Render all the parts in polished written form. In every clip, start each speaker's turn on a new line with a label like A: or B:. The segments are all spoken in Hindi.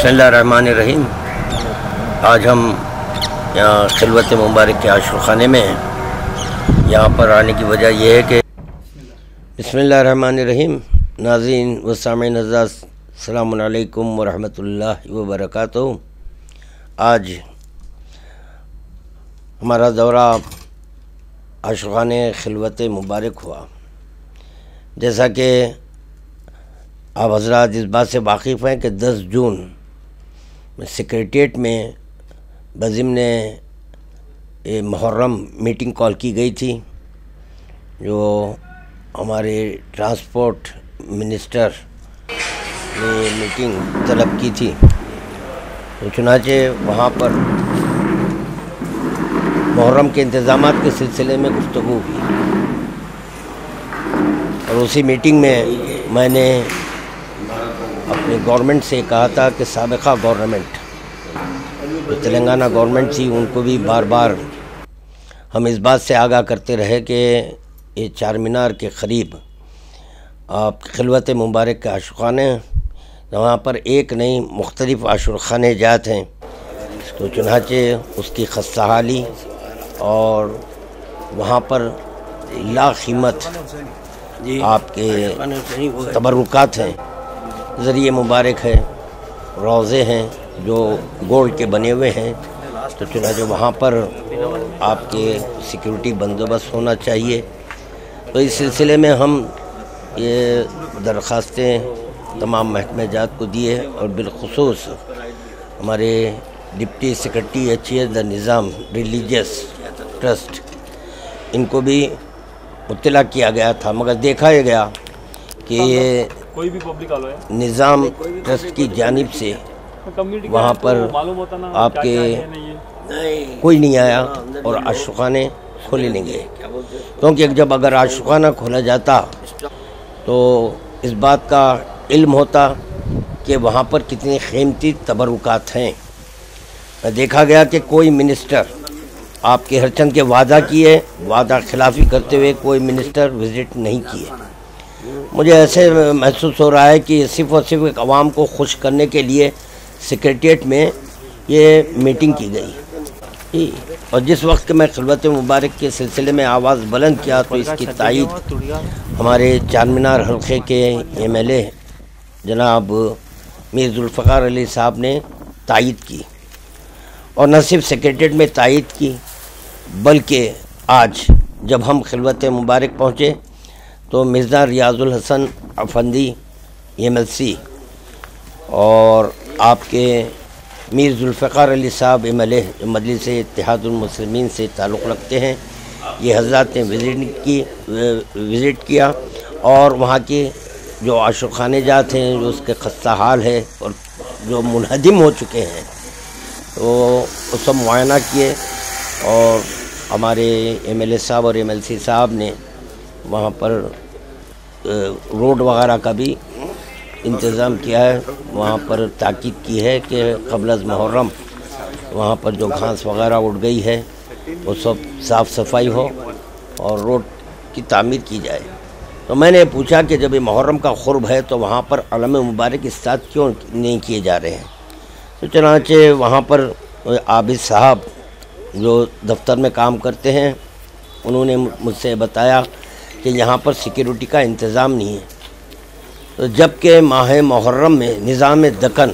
A: बिस्मिल्लाहिर्रहमानिर्रहीम। आज हम यहाँ खिलवत मुबारक के आशुर खाने में हैं। यहाँ पर आने की वजह यह है कि बिस्मिल्लाहिर्रहमानिर्रहीम। नाज़रीन व सामीन अज़ीज़, अस्सलामु अलैकुम व रहमतुल्लाहि व बरकातुहू। आज हमारा दौरा आशुर खाने खिलवत मुबारक हुआ। जैसा कि आप हज़रात इस बात से वाकिफ़ हैं कि 10 जून में सेक्रेटेरिएट में बज़िम्ने मुहर्रम मीटिंग कॉल की गई थी, जो हमारे ट्रांसपोर्ट मिनिस्टर ने मीटिंग तलब की थी। तो चुनांचे वहाँ पर मुहर्रम के इंतज़ामात के सिलसिले में गुफ्तगू हुई और उसी मीटिंग में मैंने अपनी गवर्नमेंट से कहा था कि साबिक़ा गवर्नमेंट जो तेलंगाना गवर्नमेंट थी, उनको भी बार बार हम इस बात से आगाह करते रहे कि ये चार मीनार के क़रीब आप खिलवत मुबारक के आशुर खाने, वहाँ पर एक नहीं मुख्तलिफ़ आशुर खाने जात हैं। तो चुनांचे उसकी खस्ताहाली और वहाँ पर लाक़ीमत आपके तबरुकात हैं, ज़रिए मुबारक है, रोज़े हैं जो गोल्ड के बने हुए हैं। तो चुनांचे वहाँ पर आपके सिक्योरिटी बंदोबस्त होना चाहिए। तो इस सिलसिले में हम ये दरख्वास्तें तमाम महकमे जात को दिए और बिलखुसूस हमारे deputy secretary H the Nizam religious trust, इनको भी मुत्तला किया गया था, मगर देखा यह गया कि ये
B: कोई भी पब्लिक आलो है
A: निज़ाम ट्रस्ट की जानिब से वहाँ पर आपके कोई नहीं आया और आशुर खाने खोले नहीं गए। क्योंकि जब अगर आशुर खाना खोला जाता तो इस बात का इल्म होता कि वहाँ पर कितनी कीमती तबरुकात हैं। देखा गया कि कोई मिनिस्टर आपके हरचंद के वादा किए, वादा खिलाफ़ी करते हुए कोई मिनिस्टर विज़िट नहीं किए। मुझे ऐसे महसूस हो रहा है कि सिर्फ़ और सिर्फ अवाम को खुश करने के लिए सेक्रेटेरिएट में ये मीटिंग की गई। और जिस वक्त मैं खिलवत मुबारक के सिलसिले में आवाज़ बुलंद किया तो इसकी तायीद हमारे चार मीनार हल्के के MLA जनाब मीर जुल्फ़िकार अली साहब ने तायीद की। और न सिर्फ सेक्रेटेरिएट में तायीद की, बल्कि आज जब हम खिलवत मुबारक पहुँचे तो मिर्ज़ा रियाजुल हसन अफंदी MLC और आपके मीर जुल्फ़िकार अली साहब MLA जो मजलिस इत्तेहादुल मुस्लिमीन से ताल्लुक़ रखते हैं, ये हज़रात ने विज़िट किया और वहाँ के जो आशुर खाने जात हैं, जो उसके खस्ता हाल है और जो मुनहदिम हो चुके हैं, तो वो सब मुआयना किए। और हमारे MLA साहब और MLC साहब ने वहाँ पर रोड वगैरह का भी इंतज़ाम किया है। वहाँ पर ताकीद की है कि क़ब्ल मुहर्रम वहाँ पर जो घास वगैरह उड़ गई है वो सब साफ़ सफाई हो और रोड की तामीर की जाए। तो मैंने पूछा कि जब ये मुहर्रम का क़ुर्ब है तो वहाँ पर अलम मुबारक इस्ताद क्यों नहीं किए जा रहे हैं। तो चनाचे वहाँ पर आबिद साहब जो दफ्तर में काम करते हैं, उन्होंने मुझसे बताया कि यहाँ पर सिक्योरिटी का इंतज़ाम नहीं है। तो जबकि माह मुहर्रम में निज़ाम दक्कन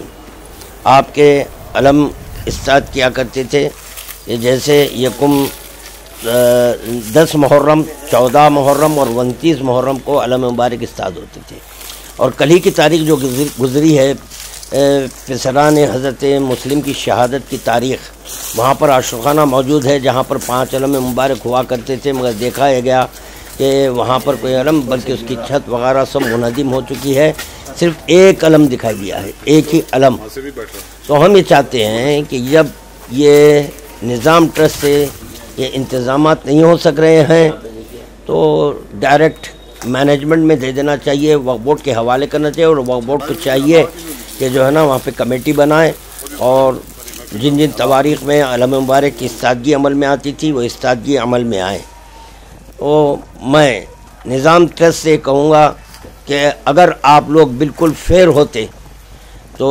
A: आपके अलम इस्ताद किया करते थे, ये जैसे यकुम 10 मुहर्रम, 14 मुहर्रम और 29 मुहर्रम को अलम मुबारक इस्ताद होते थे। और कल ही की तारीख़ जो गुज़री है, फिसरान हज़रत मुस्लिम की शहादत की तारीख़, वहाँ पर आशुर खाना मौजूद है जहाँ पर 5 अलम मुबारक हुआ करते थे, मगर देखा गया कि वहाँ पर कोई अलम, बल्कि उसकी छत वगैरह सब मुनहदिम हो चुकी है। सिर्फ एक अलम दिखाई दिया है, एक ही अलम। तो हम ये चाहते हैं कि जब ये निज़ाम ट्रस्ट से ये इंतज़ामात नहीं हो सक रहे हैं तो डायरेक्ट मैनेजमेंट में दे देना चाहिए, वक्फ बोर्ड के हवाले करना चाहिए। और वक्फ बोर्ड को चाहिए कि जो है ना वहाँ पे कमेटी बनाए और जिन जिन तवारीख़ में अलम मुबारक की इस्तादगी अमल में आती थी वो इस्तादगी अमल में आए। तो मैं निज़ाम ट्रस्ट से कहूँगा कि अगर आप लोग बिल्कुल फेयर होते तो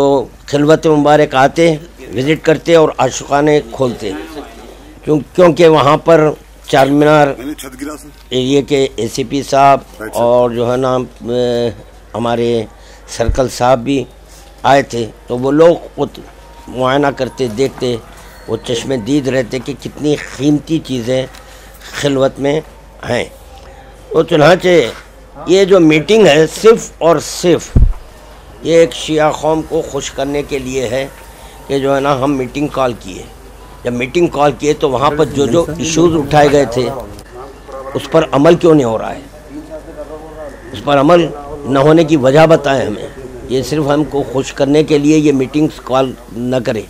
A: खिलवत मुबारक आते, विज़िट करते और आशिकाने खोलते, क्योंकि वहाँ पर चार मीनार एरिया के ACP साहब और जो है ना हमारे सर्कल साहब भी आए थे, तो वो लोग मुआयना करते, देखते, वो चश्मे दीद रहते कि कितनी कीमती चीज़ें खिलवत में हैं। तो चुनांचे ये जो मीटिंग है सिर्फ़ और सिर्फ ये एक शिया कौम को खुश करने के लिए है कि जो है ना हम मीटिंग कॉल किए। जब मीटिंग कॉल किए तो वहाँ पर जो जो इश्यूज़ उठाए गए थे उस पर अमल क्यों नहीं हो रहा है, उस पर अमल न होने की वजह बताएं हमें। ये सिर्फ हमको खुश करने के लिए ये मीटिंग्स कॉल न करे।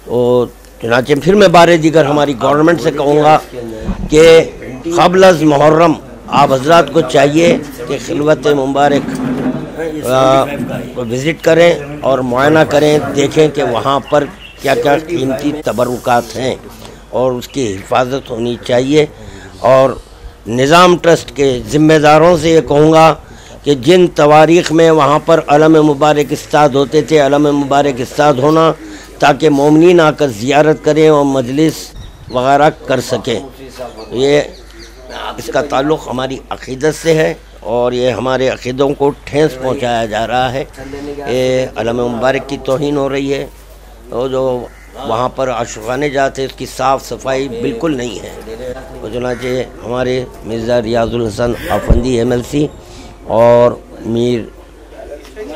A: तो चुनांचे फिर मैं बारे दीगर हमारी गवर्नमेंट से कहूँगा कि क़ब्ल मुहर्रम आप हजरात को चाहिए कि खिलवत मुबारक विज़िट करें और मुआयना करें, देखें कि वहाँ पर क्या क्या कीमती तबरुकात हैं और उसकी हिफाजत होनी चाहिए। और निज़ाम ट्रस्ट के ज़िम्मेदारों से ये कहूँगा कि जिन तवारीख़ में वहाँ पर अलम मुबारक इस्ताद होते थे, अलम मुबारक इस्ताद होना ताकि मोमिनीन आकर ज़ियारत करें और मजलिस वगैरह कर सकें। ये इसका ताल्लुक़ हमारी अक़ीदत से है और ये हमारे अक़ीदों को ठेस पहुँचाया जा रहा है। ये अलम मुबारक की तौहीन हो रही है। तो जो वहाँ पर आशिकाने जाते उसकी साफ़ सफाई बिल्कुल नहीं है। तो चुनांचे हमारे मिर्ज़ा रियाजुल हसन आफंदी MLC और मीर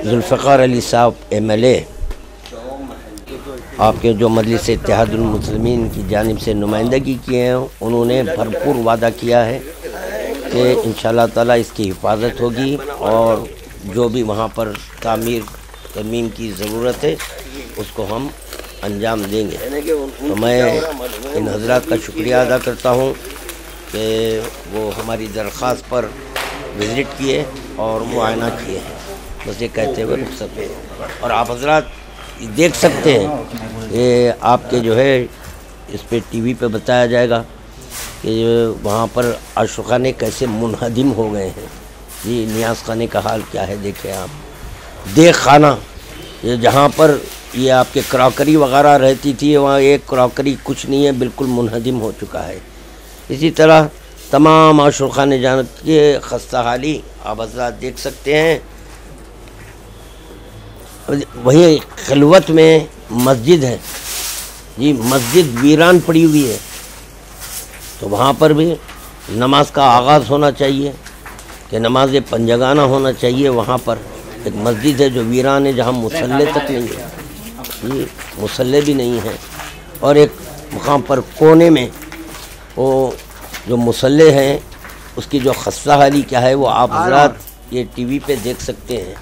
A: जुल्फ़िकार अली साहब MLA आपके जो मजलिस इत्तेहादुल मुस्लिमीन की जानिब से नुमाइंदगी किए हैं, उन्होंने भरपूर वादा किया है कि इंशाअल्लाह ताला इसकी हिफाजत होगी और जो भी वहाँ पर तामीर तरमीम की ज़रूरत है उसको हम अंजाम देंगे। तो मैं इन हज़रात का शुक्रिया अदा करता हूँ कि वो हमारी दरख्वास्त पर विज़िट किए और मुआयना किए हैं। बस ये कहते हुए रुखसत हुए। और आप हज़रात देख सकते हैं, ये आपके जो है इस पे TV पे बताया जाएगा कि वहाँ पर आशिकाने कैसे मुनहदिम हो गए हैं। जी नियाज़ खाने का हाल क्या है देखें आप। देख खाना ये जहाँ पर ये आपके क्रॉकरी वगैरह रहती थी, वहाँ एक क्रॉकरी कुछ नहीं है, बिल्कुल मुनहदिम हो चुका है। इसी तरह तमाम आशिकाने जान के खस्ता हाली आप हज़रात देख सकते हैं। वहीं खिलवत में मस्जिद है जी, मस्जिद वीरान पड़ी हुई है, तो वहाँ पर भी नमाज का आगाज़ होना चाहिए कि नमाज पंजगाना होना चाहिए। वहाँ पर एक मस्जिद है जो वीरान है, जहाँ मुसल्ले तक नहीं है जी, मुसल्ले भी नहीं है। और एक मुकाम पर कोने में वो जो मुसल्ले हैं उसकी जो खस्ता हाली क्या है वो आप हज़रात ये TV पे देख सकते हैं।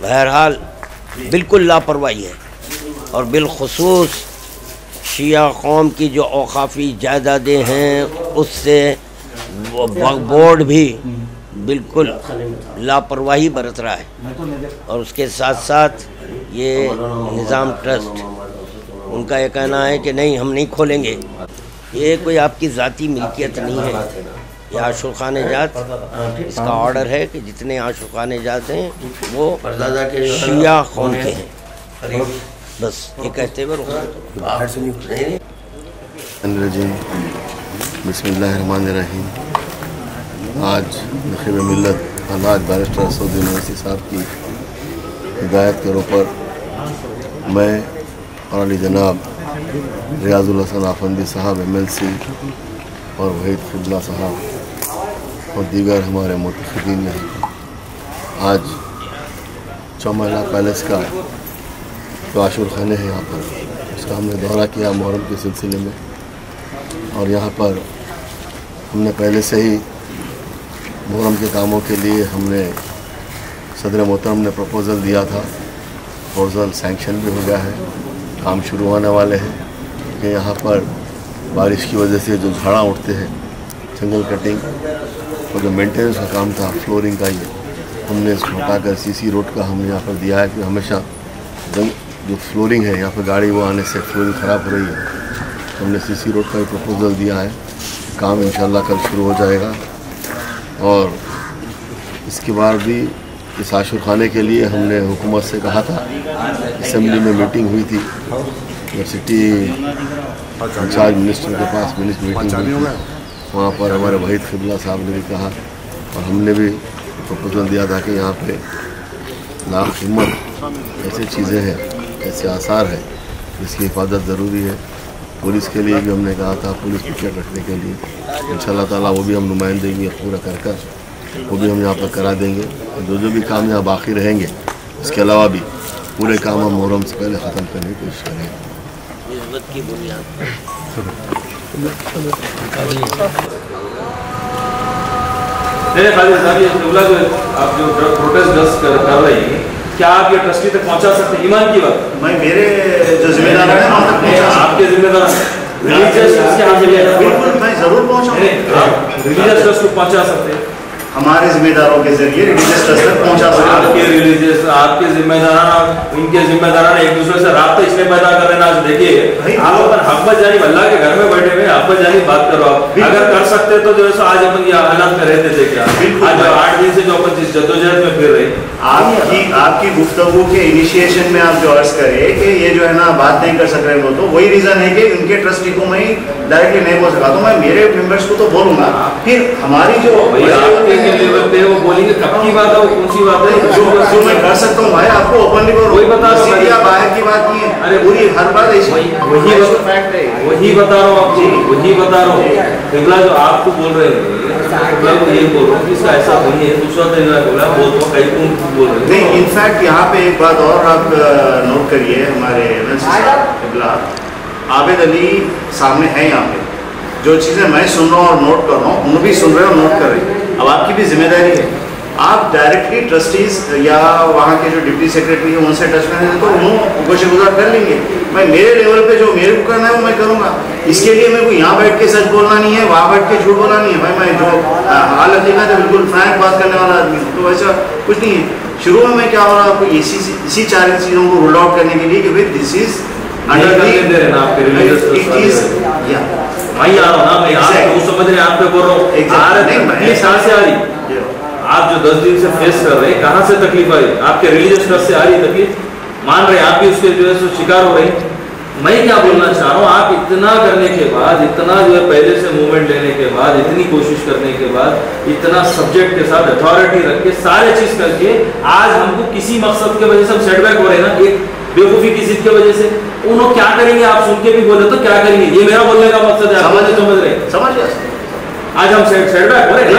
A: बहरहाल बिल्कुल लापरवाही है और बिलखुसूस शिया कौम की जो औकाफ़ी जायदादें हैं उससे बोर्ड भी बिल्कुल लापरवाही बरत रहा है। और उसके साथ साथ ये निज़ाम ट्रस्ट उनका ये कहना है कि नहीं हम नहीं खोलेंगे। ये कोई आपकी ज़ाती मिल्कियत नहीं है, ये आशिकाने जात इसका ऑर्डर है कि जितने आशिकाने जात हैं वो शिया कौम के हैं। बस ये कहते हुए
B: बिस्मिल्लाहिर्रहमानिर्रहीम। आज नखीब मिल्लत अल्लाह बैरिस्टर सऊद यूनिवर्सिटी साहब की हिदायत के ऊपर मैं और अली जनाब रियाजुल हसन आफंदी साहब MLC और वहीद क़िबला साहब और दीगर हमारे मुतक़िदीन ने आज चौमहला पैलेस का जो आशुर खाने हैं यहाँ पर उसका हमने दौरा किया मुहर्रम के सिलसिले में। और यहाँ पर हमने पहले से ही मुहर्रम के कामों के लिए हमने सदर मोहतरम ने प्रपोज़ल दिया था, प्रपोज़ल सैंक्शन भी हो गया है, काम शुरू होने वाले हैं। कि यहाँ पर बारिश की वजह से जो झाड़ा उठते हैं, जंगल कटिंग और जो मेंटेनेंस का काम था फ्लोरिंग का, ये हमने इसको हटाकर CC रोड का हमने यहाँ पर दिया है कि हमेशा जो फ्लोरिंग है यहाँ पर गाड़ी वो आने से फ्लोरिंग ख़राब हो रही है, तो हमने CC रोड का भी प्रपोज़ल दिया है। काम इंशाल्लाह कल शुरू हो जाएगा। और इसके बाद भी इस आशुर खाने के लिए हमने हुकूमत से कहा था असेंबली में मीटिंग हुई थी और सिटी इंचार्ज मिनिस्टर के पास मीटिंग हुई थी। वहाँ पर हमारे वहीद खिबला साहब ने भी कहा और हमने भी प्रपोजल दिया था कि यहाँ पे लाक़ीमत ऐसी चीज़ें हैं, ऐसे आसार है जिसकी हिफाजत ज़रूरी है। पुलिस के लिए भी हमने कहा था, पुलिस पिकेट रखने के लिए इंशाअल्लाह ताला वो भी हम नुमाइंदगी पूरा कर वो भी हम यहाँ पर करा देंगे। जो भी काम यहाँ बाकी रहेंगे इसके अलावा भी पूरे काम हम मुहर्रम से पहले ख़त्म करने की कोशिश करेंगे।
C: खालिद साहब, ये जुमला जो आप जो प्रोटेस्ट कर रही हैं, क्या आप ये ट्रस्टी तक पहुंचा सकते हैं? ईमान की बात,
D: मैं मेरे जो जिम्मेदार हैं
C: आपके जिम्मेदार रिलीजियस ट्रस्ट के हाथ
D: बिल्कुल मैं जरूर पहुंचाऊंगा।
C: आप रिलीजियस ट्रस्ट को पहुंचा सकते हैं,
D: हमारे जिम्मेदारों के जरिए रिलीजियस ट्रस्ट तक पहुंचा सकते हैं।
C: आपके रिलीजियस, आपके जिम्मेदार, इनके जिम्मेदार एक दूसरे से राब्ता इसलिए पैदा कर रहे ना। आज देखिए आप अपन हकबत जानी अल्लाह के घर में बैठे हुए हकबत जानी बात करो आप, अगर कर सकते तो जो है आज अपन ये हालात में रहते थे क्या? आज 8 दिन से जो अपन जिस जद्दोजहद में फिर रहे,
D: आपकी गुफ्तगू के इनिशिएशन में आप जो अर्ज करे कि ये जो है ना बात नहीं कर सक रहे हो, तो वही रीजन है कि उनके ट्रस्टी को मैं डायरेक्टली नहीं बोल सका, तो मैं मेरे मेंबर्स को तो बोलूंगा। फिर हमारी जो
C: लेवल पे वो बोलेंगे कब की बात है, वो कौन सी बात है
D: जो मैं कर सकता हूँ भाई, आपको ओपनली
C: वही बता रहा हूँ,
D: बाहर की बात नहीं है। अरे पूरी हर बात
C: वही बता रहा हूँ आपको, वही बता रहा हूँ। खिबला जो आपको बोल रहे हैं, खिबला को ये बोल रहा हूँ कि इसका ऐसा नहीं है, दूसरा तरीका बोला बोल तो कहीं तुम बोल रहे
D: नहीं। इनफैक्ट यहाँ पे एक बात और आप नोट करिए, हमारे खिबला आबिद अली सामने है यहाँ पे, जो चीज़ें मैं सुन रहा हूँ और नोट कर रहा हूँ उन्हें भी सुन रहे हो, नोट कर रहे हैं। अब आपकी भी जिम्मेदारी है, आप डायरेक्टली ट्रस्टीज या वहाँ के जो डिप्टी सेक्रेटरी है उनसे टच में हैं तो उन्होंने गोशे गुजार कर लेंगे। मैं मेरे लेवल पे जो मेरे को करना है वो मैं करूँगा। इसके लिए मेरे को यहाँ बैठ के सच बोलना नहीं है, वहाँ बैठ के झूठ बोलना नहीं है। भाई मैं जो हालत देखना था बिल्कुल फ्रैंक बात करने वाला आदमी, तो वैसा कुछ नहीं है। शुरू में मैं क्या हो रहा आपको इसी 4 चीज़ों को रूल आउट करने के लिए कि भाई दिस इज
C: वही आ रहा हूँ ना मैं, आप समझ रहे हैं, आप पे बोल रहा हूँ तकलीफ कहाँ से आ रही? आप जो 10 दिन से फेस कर रहे हैं, कहाँ से तकलीफ आ रही? आपके रिलीजियस ट्रस्ट से आ रही तकलीफ, मान रहे हैं आप भी उसके जो है शिकार हो रहे हैं। मैं क्या बोलना चाह रहा हूँ, आप इतना करने के बाद, इतना जो है पहले से मूवमेंट लेने के बाद, इतनी कोशिश करने के बाद, इतना सब्जेक्ट के साथ अथॉरिटी रख के सारे चीज करके आज हमको किसी मकसद के वजह से हम सेटबैक हो रहे हैं ना, एक बेवकूफी की जिद की वजह से। उन्होंने क्या करेंगे आप सुन के भी बोले तो क्या करेंगे, ये मेरा बोलने का मकसद है। समझ रहे आज हम सेटबैक हो रहे हैं,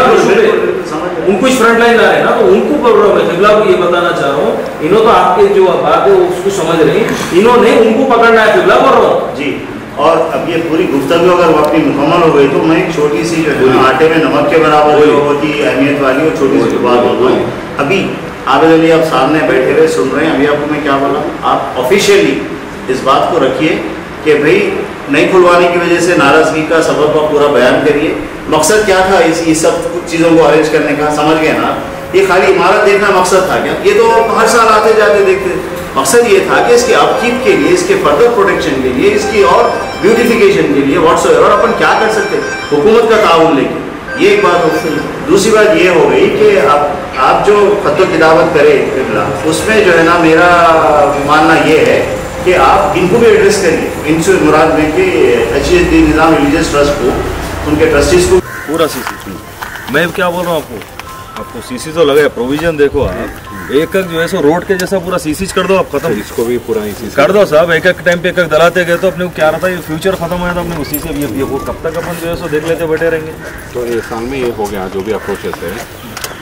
C: उनको इस फ्रंट लाइन ला रहे हैं ना, तो उनको बोल रहा हूँ मैं, खिबला को ये बताना चाह रहा हूँ, इन्हों तो आपके जो बात है उसको समझ रहे हैं, इन्होंने उनको पकड़ना है, खिबला बोल रहा हूँ
D: जी। और अब ये पूरी गुफ्तगू अगर अपनी मुकम्मल हो गई तो मैं एक छोटी सी जो है आटे में नमक के बराबर जो होती अहमियत वाली और छोटी सी बात बोल रहा हूँ। अभी आबिद अली आप सामने बैठे हुए सुन रहे हैं, अभी आपको मैं क्या बोला, आप ऑफिशियली इस बात को रखिए कि भाई नहीं खुलवाने की वजह से नाराजगी का सबब आप पूरा बयान करिए। मकसद क्या था इस सब कुछ चीज़ों को अरेंज करने का, समझ गए ना? ये खाली इमारत देखना मकसद था क्या? ये तो हर साल आते जाते देखते। मकसद ये था कि इसके अपकीप के लिए, इसके फर्दर प्रोटेक्शन के लिए, इसकी और ब्यूटिफिकेशन के लिए व्हाट्सएवर और अपन क्या कर सकते हुकूमत का ताउन लेके, ये एक बात हो। दूसरी बात ये हो गई कि आप जो खत्तो किताबत करें उसमें जो है ना मेरा मानना ये है कि आप इनको भी एड्रेस करिए, इनसे मुराद में कि HSD निज़ाम रिलीजियस ट्रस्ट को, उनके ट्रस्टीज को
E: पूरा सीसी। मैं क्या बोल रहा हूँ आपको सीसी तो लगा है, प्रोविजन देखो आप एक जो है सो रोड के जैसा पूरा सीसी कर दो आप, खत्म।
F: इसको भी पूरा
E: कर दो साहब, एक टाइम पे एक दलाते गए तो अपने को क्या रहता है, फ्यूचर खत्म हो जाता अपने उसी से। ये वो कब तक अपन जो है सो देख लेते बैठे रहेंगे?
F: तो ये साल में ये हो गया जो भी अप्रोचेस है,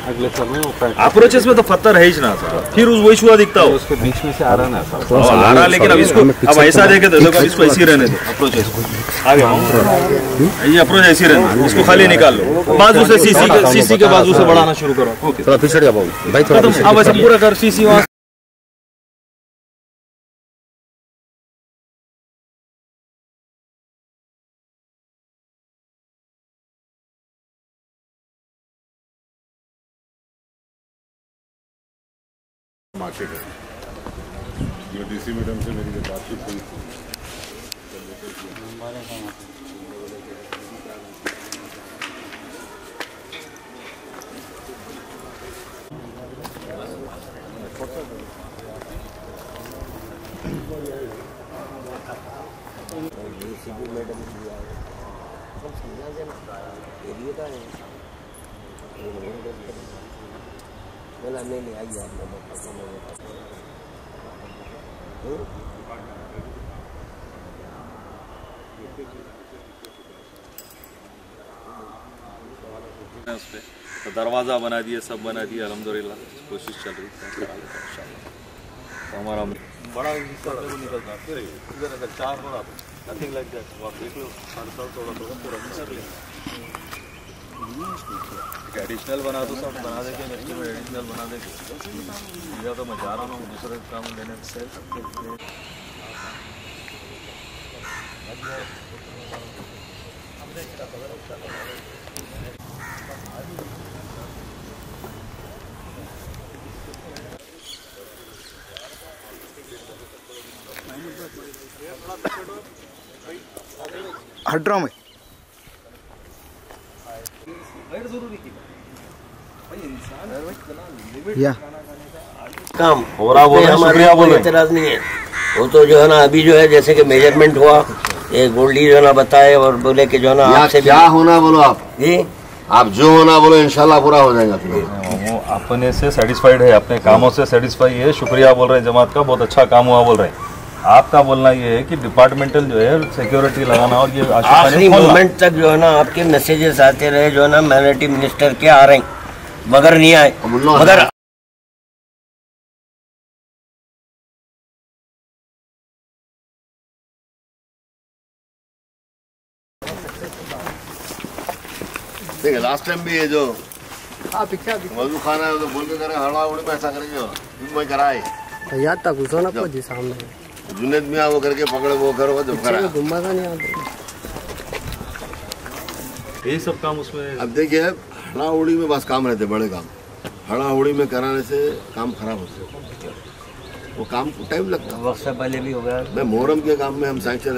F: अगले साल में वो
E: अप्रोचेस में तो पत्थर है ही ना साहब, फिर वही छुआ दिखता हो,
F: उसके बीच में से आ रहा ना सर,
E: आ रहा, लेकिन अब इसको अब ऐसा देखे तो इसको ऐसी रहने दो, अप्रोचेस आगे ये अप्रोच ऐसी रहने, इसको खाली निकाल लो, बाजू से सीसी के बाजू से बढ़ाना शुरू करो। ओके
F: थोड़ा पीछे भाई, थोड़ा
E: अब ऐसा पूरा कर सीसी वहाँ
F: मार्केट है। ये डीसी मैडम से मेरी बातचीत हुई थी।
A: नहीं आई
E: उस पे तो दरवाज़ा बना दिए, सब बना दिया, अल्हम्दुलिल्लाह कोशिश चल रही है। तो हमारा बड़ा हिस्सा निकलता है फिर इधर अगर 4 हो रहा नथिंग लाइक दैट, वो आप देख लो हर साल थोड़ा थोड़ा पूरा मिक्स कर लें। एडिशनल बना दो, सब बना देंगे, नेक्स्ट में एडिशनल बना देंगे। या तो मैं जा रहा हूँ दूसरे काम लेने से।
G: हट रहा हूँ मैं।
A: काम
E: हो रहा बोल रहे, शुक्रिया बोल रहे।
A: एतराज नहीं है। वो तो जो है ना अभी जो है जैसे कि मेजरमेंट हुआ, ये गोल्डी जो है ना बताए और बोले कि जो है ना आपसे
B: क्या होना बोलो आप
A: जी,
B: आप जो होना बोलो इंशाल्लाह पूरा हो जाएगा।
E: वो अपने से सेटिस्फाइड है, अपने कामों से सेटिस्फाई है, शुक्रिया बोल रहे हैं जमात का, बहुत अच्छा काम हुआ बोल रहे हैं। आपका बोलना ये है कि डिपार्टमेंटल जो है सिक्योरिटी लगाना और ये
A: आखिरी मोमेंट तक जो है ना आपके मैसेजेस आते रहे, जो है ना माइनॉरिटी मिनिस्टर के आ रहे हैं मगर नहीं आए। मगर
B: देखिए लास्ट टाइम भी ये जो वजू खाना है तो बोल के करे हड़ा उड़ी में ऐसा करेंगे मैं कराए
G: तो याद तक घुसो ना को जी सामने
B: जुनेद मियाँ वो करके पकड़े वो करो जो करा
G: घुमा का नहीं आता।
E: यही सब काम उसमें।
B: अब देखिए हड़ा उड़ी में बस काम रहते बड़े काम, हड़ा उड़ी में कराने से काम खराब होते, वो काम को टाइम लगता है।
A: वक्त से पहले भी हो गया।
B: मैं मोहर्रम के काम में हम सैंक्शन